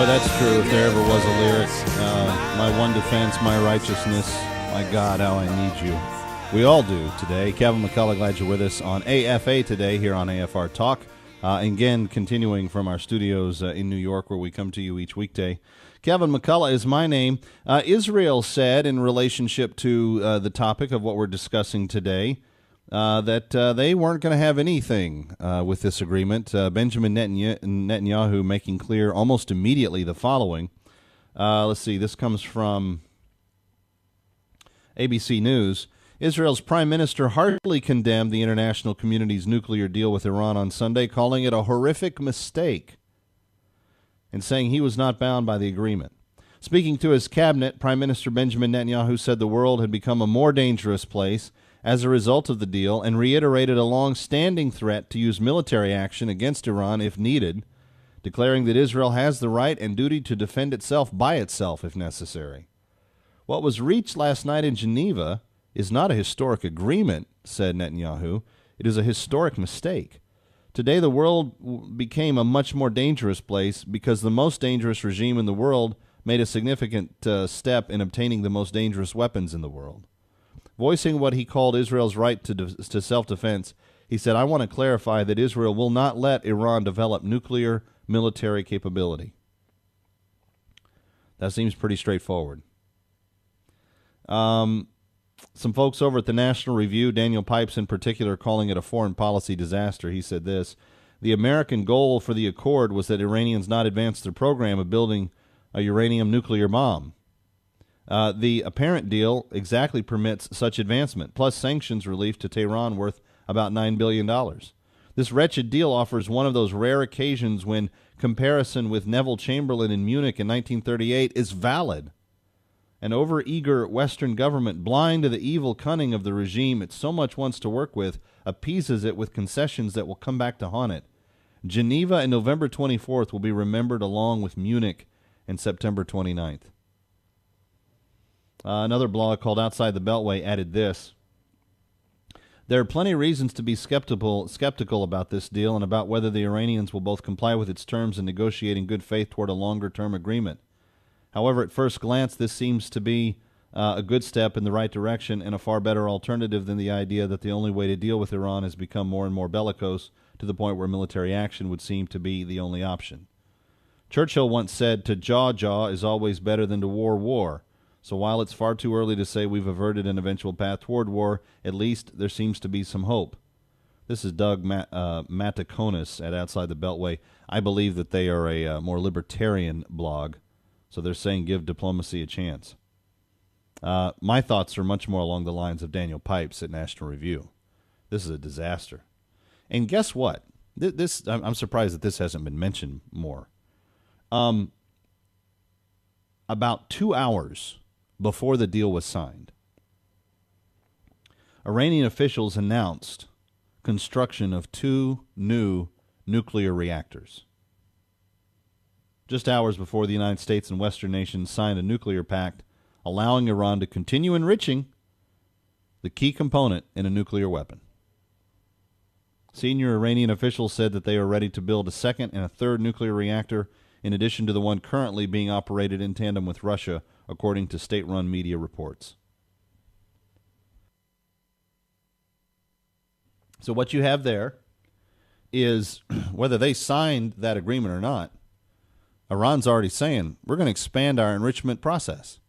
Boy, that's true. If there ever was a lyric, my one defense, my righteousness, my God, how I need you. We all do today. Gavin McCullough, glad you're with us on AFA today here on AFR Talk. Again, continuing from our studios in New York where we come to you each weekday. Gavin McCullough is my name. Israel said in relationship to the topic of what we're discussing today that they weren't going to have anything with this agreement. Benjamin Netanyahu making clear almost immediately the following. Let's see, this comes from ABC News. Israel's prime minister heartily condemned the international community's nuclear deal with Iran on Sunday, calling it a horrific mistake, and saying he was not bound by the agreement. Speaking to his cabinet, Prime Minister Benjamin Netanyahu said the world had become a more dangerous place as a result of the deal and reiterated a long-standing threat to use military action against Iran if needed, declaring that Israel has the right and duty to defend itself by itself if necessary. What was reached last night in Geneva is not a historic agreement, said Netanyahu. It is a historic mistake. Today the world became a much more dangerous place because the most dangerous regime in the world made a significant step in obtaining the most dangerous weapons in the world. Voicing what he called Israel's right to self-defense, he said, I want to clarify that Israel will not let Iran develop nuclear military capability. That seems pretty straightforward. Some folks over at the National Review, Daniel Pipes in particular, calling it a foreign policy disaster. He said this: the American goal for the accord was that Iranians not advance their program of building a uranium nuclear bomb. The apparent deal exactly permits such advancement, plus sanctions relief to Tehran worth about $9 billion. This wretched deal offers one of those rare occasions when comparison with Neville Chamberlain in Munich in 1938 is valid. An over-eager Western government, blind to the evil cunning of the regime it so much wants to work with, appeases it with concessions that will come back to haunt it. Geneva and November 24th will be remembered along with Munich and September 29th. Another blog called Outside the Beltway added this: there are plenty of reasons to be skeptical about this deal and about whether the Iranians will both comply with its terms and negotiate in good faith toward a longer-term agreement. However, at first glance, this seems to be a good step in the right direction and a far better alternative than the idea that the only way to deal with Iran has become more and more bellicose to the point where military action would seem to be the only option. Churchill once said, to jaw is always better than to war. So while it's far too early to say we've averted an eventual path toward war, at least there seems to be some hope. This is Doug Matakonis at Outside the Beltway. I believe that they are a more libertarian blog, so they're saying give diplomacy a chance. My thoughts are much more along the lines of Daniel Pipes at National Review. This is a disaster. And guess what? I'm surprised that this hasn't been mentioned more. About 2 hours before the deal was signed, Iranian officials announced construction of 2 new nuclear reactors. Just hours before the United States and Western nations signed a nuclear pact allowing Iran to continue enriching the key component in a nuclear weapon. Senior Iranian officials said that they are ready to build a second and a third nuclear reactor in addition to the one currently being operated in tandem with Russia, according to state-run media reports. So what you have there is, whether they signed that agreement or not, Iran's already saying, we're going to expand our enrichment process.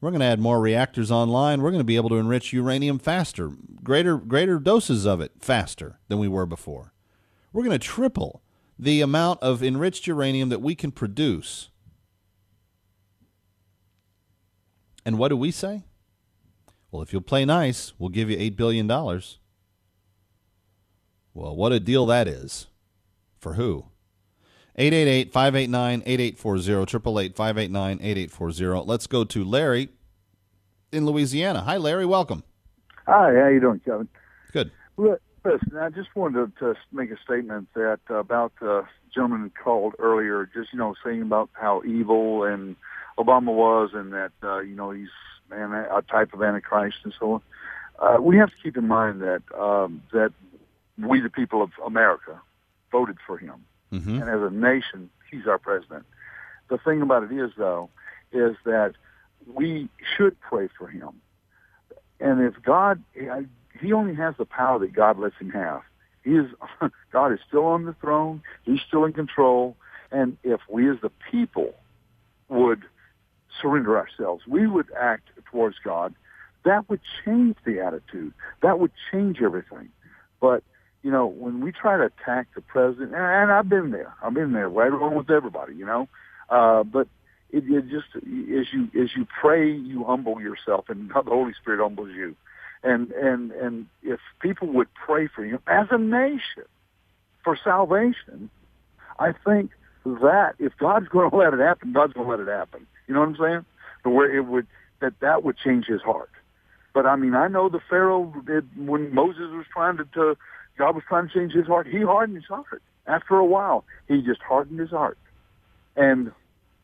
We're going to add more reactors online. We're going to be able to enrich uranium faster, greater doses of it faster than we were before. We're going to triple the amount of enriched uranium that we can produce. And what do we say? Well, if you'll play nice, we'll give you $8 billion. Well, what a deal that is. For who? 888-589-8840, 888-589-8840. Let's go to Larry in Louisiana. Hi, Larry. Welcome. Hi. How you doing, Kevin? Good. Listen, I just wanted to make a statement that about the gentleman who called earlier, just, saying about how evil and Obama was and that, he's a type of Antichrist and so on. We have to keep in mind that that we, the people of America, voted for him. Mm-hmm. And as a nation, he's our president. the thing about it is, though, is that we should pray for him. And if God, he only has the power that God lets him have. God is still on the throne. He's still in control. And if we as the people would surrender ourselves, we would act towards God, that would change the attitude. That would change everything. But, when we try to attack the president, and I've been there right along with everybody, but it just, as you pray, you humble yourself, and the Holy Spirit humbles you. And if people would pray for you as a nation for salvation, I think that if God's going to let it happen, God's going to let it happen. You know what I'm saying? To where that would change his heart. But I know the Pharaoh did when Moses was God was trying to change his heart. He hardened his heart. After a while, he just hardened his heart. And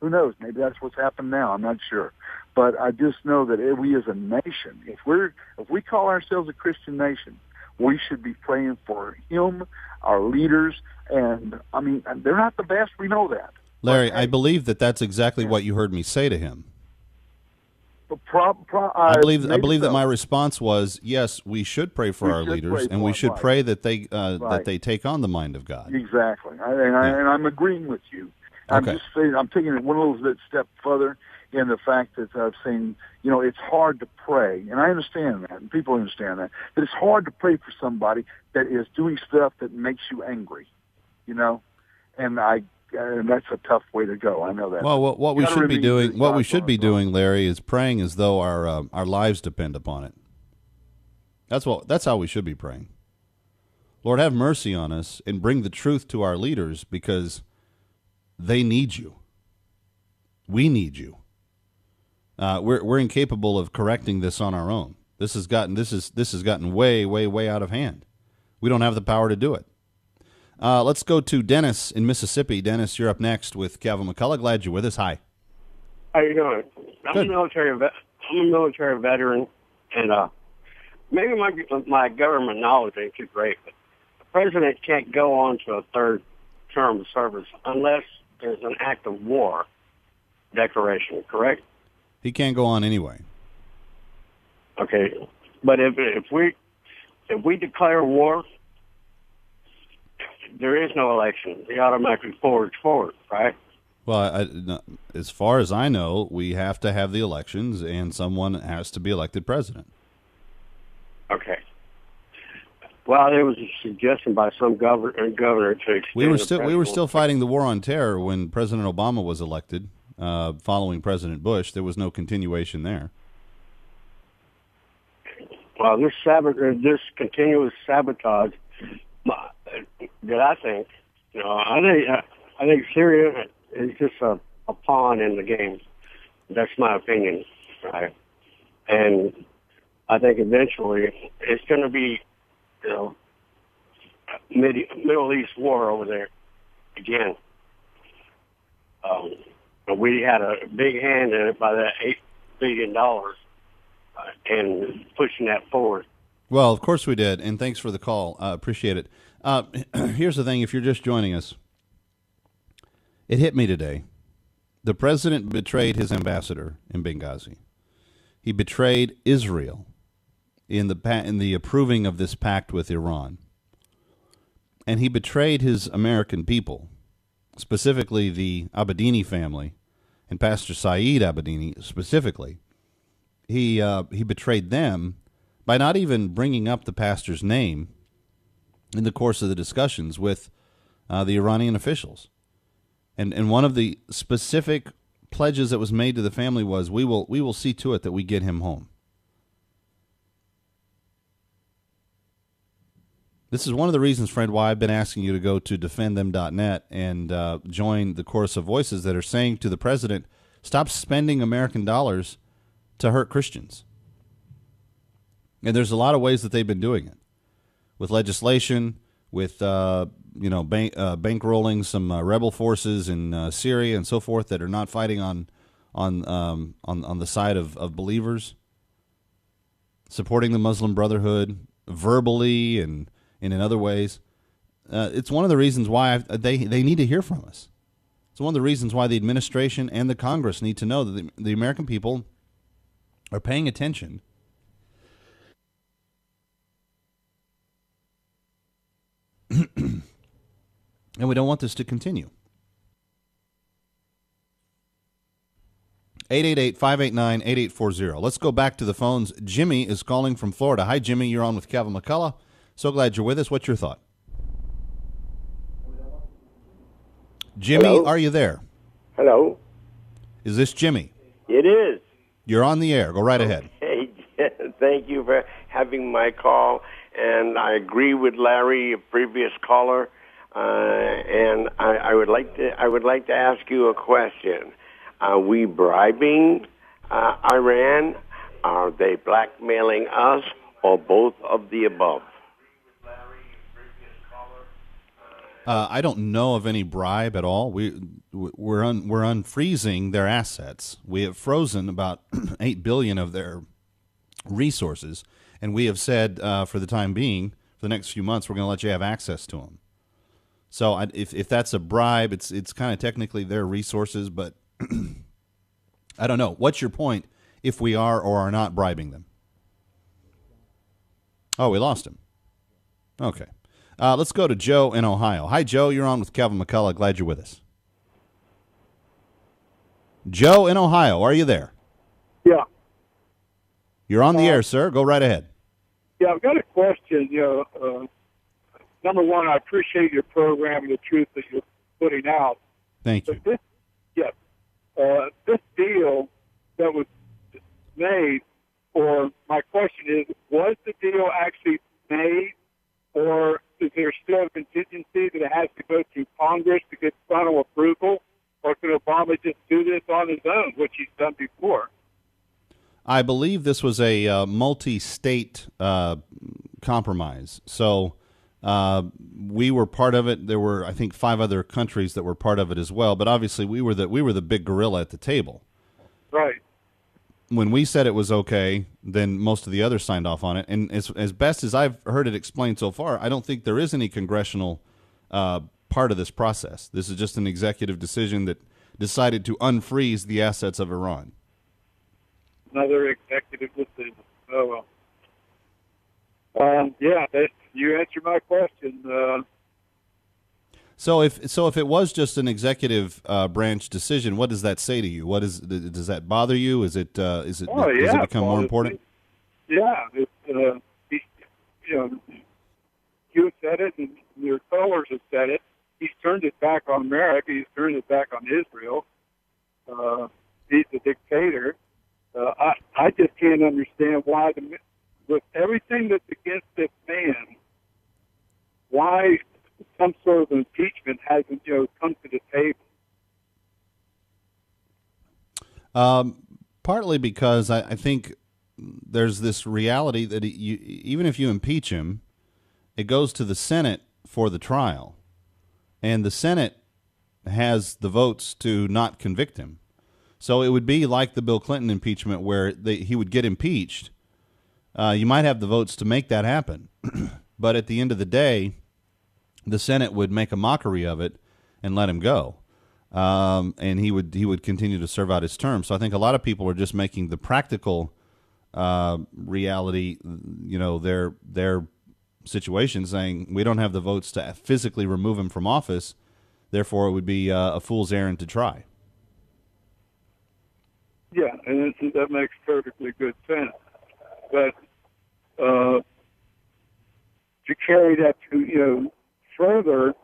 who knows? Maybe that's what's happened now. I'm not sure. But I just know that we as a nation, if we call ourselves a Christian nation, we should be praying for him, our leaders, and they're not the best. We know that. Larry, I believe that's exactly what you heard me say to him. I believe that my response was, yes, we should pray for our leaders, and we should pray that they take on the mind of God. Exactly, and I'm agreeing with you. I'm just saying, I'm taking it one little step further in the fact that I'm saying, it's hard to pray, and I understand that, and people understand that it's hard to pray for somebody that is doing stuff that makes you angry, and that's a tough way to go. I know that. Well, what we should be doing, Larry, is praying as though our lives depend upon it. That's how we should be praying. Lord, have mercy on us and bring the truth to our leaders, because they need you. We need you. We're incapable of correcting this on our own. This has gotten way, way, way out of hand. We don't have the power to do it. Let's go to Dennis in Mississippi. Dennis, you're up next with Gavin McCullough. Glad you're with us. Hi. How you doing? I'm a military veteran, and maybe my government knowledge ain't too great, but the president can't go on to a third term of service unless there's an act of war declaration, correct? He can't go on anyway. Okay, but if we declare war, there is no election. He automatically forwards forward, right? Well, as far as I know, we have to have the elections, and someone has to be elected president. Okay. Well, there was a suggestion by some governor to extend we were still fighting the war on terror when President Obama was elected. Following President Bush, there was no continuation there. Well, this continuous sabotage that I think, I think Syria is just a pawn in the game. That's my opinion, right? And I think eventually it's going to be, Middle East war over there again. We had a big hand in it by that $8 billion and pushing that forward. Well, of course we did, and thanks for the call. Appreciate it. Here's the thing, if you're just joining us, it hit me today. The president betrayed his ambassador in Benghazi. He betrayed Israel in the approving of this pact with Iran. And he betrayed his American people, specifically the Abedini family and Pastor Saeed Abedini specifically. He betrayed them by not even bringing up the pastor's name in the course of the discussions with the Iranian officials. And one of the specific pledges that was made to the family was, we will see to it that we get him home. This is one of the reasons, friend, why I've been asking you to go to defendthem.net and join the chorus of voices that are saying to the president, stop spending American dollars to hurt Christians. And there's a lot of ways that they've been doing it, with legislation, with bankrolling some rebel forces in Syria and so forth that are not fighting on the side of believers, supporting the Muslim Brotherhood verbally and in other ways. It's one of the reasons why they need to hear from us. It's one of the reasons why the administration and the Congress need to know that the American people are paying attention. And we don't want this to continue. 888-589-8840. Let's go back to the phones. Jimmy is calling from Florida. Hi, Jimmy. You're on with Gavin McCullough. So glad you're with us. What's your thought? Jimmy, Hello? Are you there? Hello. Is this Jimmy? It is. You're on the air. Go right ahead. Hey, thank you for having my call. And I agree with Larry, a previous caller. And I would like to ask you a question. Are we bribing Iran? Are they blackmailing us, or both of the above? I don't know of any bribe at all. We're unfreezing their assets. We have frozen about $8 billion of their resources, and we have said for the time being, for the next few months, we're going to let you have access to them. So if that's a bribe, it's kind of technically their resources, but I don't know. What's your point if we are or are not bribing them? Oh, we lost him. Okay. Let's go to Joe in Ohio. Hi, Joe. You're on with Gavin McCullough. Glad you're with us. Joe in Ohio, are you there? Yeah. You're on the air, sir. Go right ahead. Yeah, I've got a question. Number one, I appreciate your program and the truth that you're putting out. Thank you. But this deal that was made, or my question is, was the deal actually made, or is there still a contingency that it has to go through Congress to get final approval, or can Obama just do this on his own, which he's done before? I believe this was a multi-state compromise. So we were part of it. There were, I think, 5 other countries that were part of it as well. But obviously, we were the big gorilla at the table. Right. When we said it was okay, then most of the others signed off on it. And as best as I've heard it explained so far, I don't think there is any congressional part of this process. This is just an executive decision that decided to unfreeze the assets of Iran. Another executive decision. Oh, well. You answered my question. So if it was just an executive branch decision, what does that say to you? Does that bother you? Does it does it become more important? Yeah, you said it, and your callers have said it. He's turned it back on America. He's turned it back on Israel. He's a dictator. I just can't understand why, with everything that's against this man, why some sort of impeachment hasn't come to the table. Partly because I think there's this reality that even if you impeach him, it goes to the Senate for the trial, and the Senate has the votes to not convict him. So it would be like the Bill Clinton impeachment, where he would get impeached. You might have the votes to make that happen, but at the end of the day, the Senate would make a mockery of it and let him go, and he would continue to serve out his term. So I think a lot of people are just making the practical reality, their situation, saying we don't have the votes to physically remove him from office, therefore it would be a fool's errand to try. Yeah, and that makes perfectly good sense. But to carry that to further,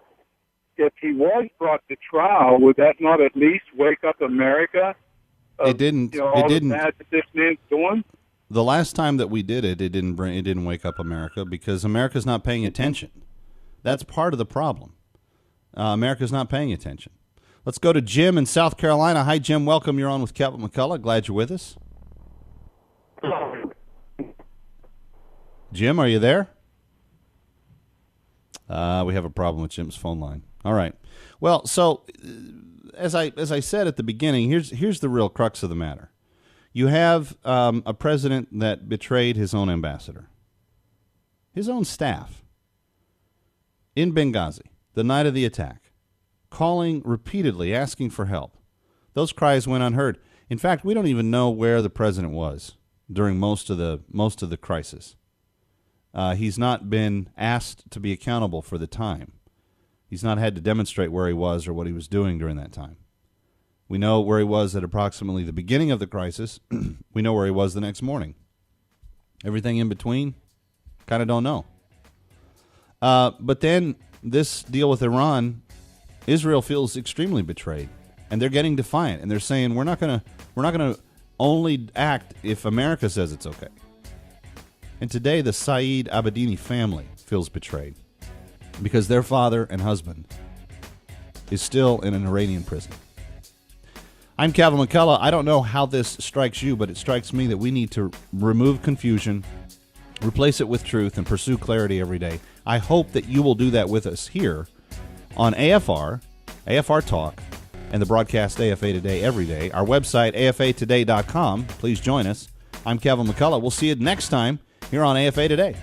if he was brought to trial, would that not at least wake up America? It didn't. All it didn't. The bad that this man's doing. The last time that we did it, it didn't wake up America, because America's not paying attention. That's part of the problem. America's not paying attention. Let's go to Jim in South Carolina. Hi, Jim. Welcome. You're on with Gavin McCullough. Glad you're with us. Jim, are you there? We have a problem with Jim's phone line. All right. Well, so as I said at the beginning, here's the real crux of the matter. You have a president that betrayed his own ambassador, his own staff, in Benghazi, the night of the attack. calling repeatedly, asking for help. Those cries went unheard. In fact, we don't even know where the president was during most of the crisis. He's not been asked to be accountable for the time. He's not had to demonstrate where he was or what he was doing during that time. We know where he was at approximately the beginning of the crisis. We know where he was the next morning. Everything in between, kind of don't know. But then this deal with Iran, Israel feels extremely betrayed, and they're getting defiant, and they're saying we're not gonna only act if America says it's okay. And today, the Saeed Abedini family feels betrayed because their father and husband is still in an Iranian prison. I'm Gavin McCullough. I don't know how this strikes you, but it strikes me that we need to remove confusion, replace it with truth, and pursue clarity every day. I hope that you will do that with us here on AFR, AFR Talk, and the broadcast AFA Today every day. Our website, afatoday.com. Please join us. I'm Gavin McCullough. We'll see you next time here on AFA Today.